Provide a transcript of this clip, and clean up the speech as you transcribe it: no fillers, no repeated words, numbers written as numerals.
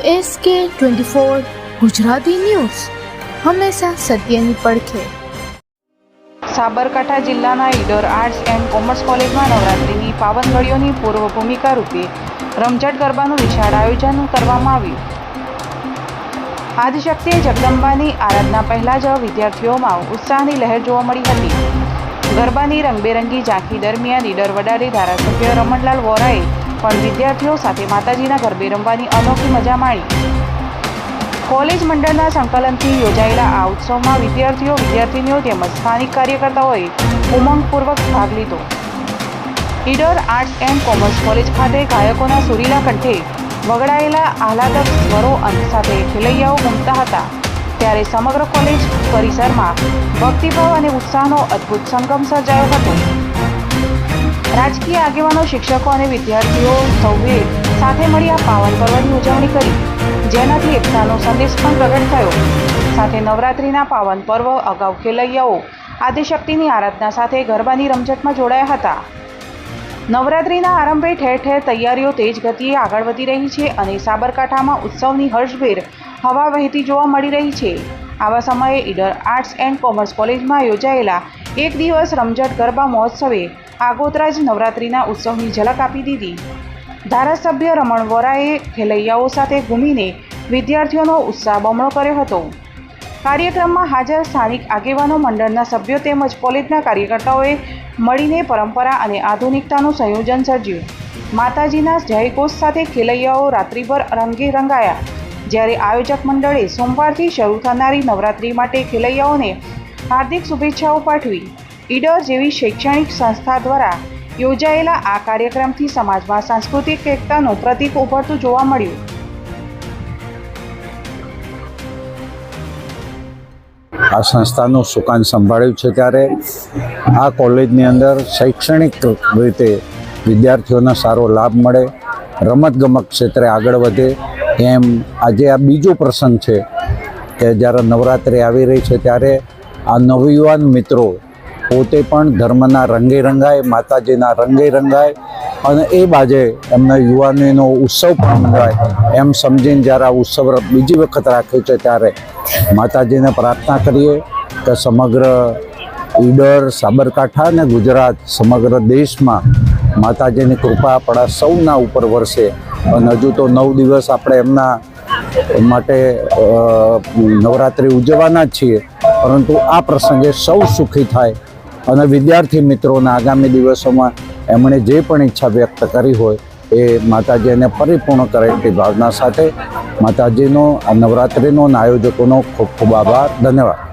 SK24 Gujarati news હંમેશા સત્યની પડખે। સાબરકાંઠા જિલ્લાના ઈડર આર્ટ્સ એન્ડ કોમર્સ કોલેજમાં નવરાત્રિની પાવન ઘડીઓની પૂર્વ ભૂમિકા રૂપે રમઝટ ગરબાનું વિશાળ આયોજન કરવામાં આવ્યું। આદિશક્તિ જગદંબાની આરાધના પહેલાં જ વિદ્યાર્થીઓમાં ઉત્સાહની લહેર જોવા મળી હતી। ગરબાની રંગબેરંગી ઝાંખી દરમિયાન ઈડર વડારી ધારાસભ્ય રમણલાલ વોરાએ પણ વિદ્યાર્થીઓ સાથે માતાજીના ગરબે રમવાની અનોખી મજા માણી। કોલેજ મંડળના સંકલનથી યોજાયેલા આ ઉત્સવમાં વિદ્યાર્થીઓ વિદ્યાર્થીનીઓ તેમજ સ્થાનિક કાર્યકર્તાઓએ ઉમંગપૂર્વક ભાગ લીધો। Idar arts and commerce college ખાતે ગાયકોના સુરીલા કંઠે વગડાયેલા આહલાદક સ્વરો સાથે ખેલૈયાઓ ઘૂમતા હતા, ત્યારે સમગ્ર કોલેજ પરિસરમાં ભક્તિભાવ અને ઉત્સાહનો અદ્ભુત સંગમ સર્જાયો હતો। રાજકીય આગેવાનો, શિક્ષકો અને વિદ્યાર્થીઓ સૌએ સાથે મળી આ પાવન પર્વની ઉજવણી કરી, જેનાથી એકતાનો સંદેશ પણ પ્રગટ થયો। સાથે નવરાત્રિના પાવન પર્વ અગાઉ ખેલૈયાઓ આદિશક્તિની આરાધના સાથે ગરબાની રમઝટમાં જોડાયા હતા। નવરાત્રિના આરંભે ઠેર ઠેર તૈયારીઓ તેજ ગતિએ આગળ વધી રહી છે અને સાબરકાંઠામાં ઉત્સવની હર્ષભેર હવા વહેતી જોવા મળી રહી છે। આવા સમયે ઈડર આર્ટ્સ એન્ડ કોમર્સ કોલેજમાં યોજાયેલા એક દિવસ રમઝટ ગરબા મહોત્સવે આગોતરા જ નવરાત્રિના ઉત્સવની ઝલક આપી દીધી। ધારાસભ્ય રમણ વોરાએ ખેલૈયાઓ સાથે ઘૂમીને વિદ્યાર્થીઓનો ઉત્સાહ બમણો કર્યો હતો। કાર્યક્રમમાં હાજર સ્થાનિક આગેવાનો, મંડળના સભ્યો તેમજ કોલેજના કાર્યકર્તાઓએ મળીને પરંપરા અને આધુનિકતાનું સંયોજન સર્જ્યું। માતાજીના જયઘોષ સાથે ખેલૈયાઓ રાત્રિભર રંગે રંગાયા, જ્યારે આયોજક મંડળે સોમવારથી શરૂ થનારી નવરાત્રિ માટે ખેલૈયાઓને હાર્દિક શુભેચ્છાઓ પાઠવી। ઈડર જેવી શૈક્ષણિક સંસ્થા દ્વારા યોજાયેલા આ કાર્યક્રમથી સમાજમાં સાંસ્કૃતિક એકતાનું પ્રતીક ઉભરતું જોવા મળ્યું। આ સંસ્થાનું સુકાન સંભાળ્યું છે ત્યારે આ કોલેજની અંદર શૈક્ષણિક રીતે વિદ્યાર્થીઓને સારો લાભ મળે, રમતગમત ક્ષેત્રે આગળ વધે, એમ આજે આ બીજો પ્રસંગ છે કે જ્યારે નવરાત્રિ આવી રહી છે ત્યારે આ નવયુવાન મિત્રો પોતે પણ ધર્મના રંગે રંગાય, માતાજીના રંગે રંગાય અને એ બાજે એમના યુવાનીનો ઉત્સવ પણ મનાય એમ સમજીને જ્યારે આ ઉત્સવ બીજી વખત રાખ્યો છે ત્યારે માતાજીને પ્રાર્થના કરીએ કે સમગ્ર ઈડર, સાબરકાંઠા અને ગુજરાત, સમગ્ર દેશમાં માતાજીની કૃપા આપણા સૌના ઉપર વરસે અને હજુ તો 9 દિવસ આપણે એમના માટે નવરાત્રિ ઉજવવાના જ છીએ, પરંતુ આ પ્રસંગે સૌ સુખી થાય અને વિદ્યાર્થી મિત્રોના આગામી દિવસોમાં એમણે જે પણ ઈચ્છા વ્યક્ત કરી હોય એ માતાજીને પરિપૂર્ણ કરે એટલી ભાવના સાથે માતાજીનો આ નવરાત્રિનો અને આયોજકોનો ખૂબ ખૂબ આભાર, ધન્યવાદ।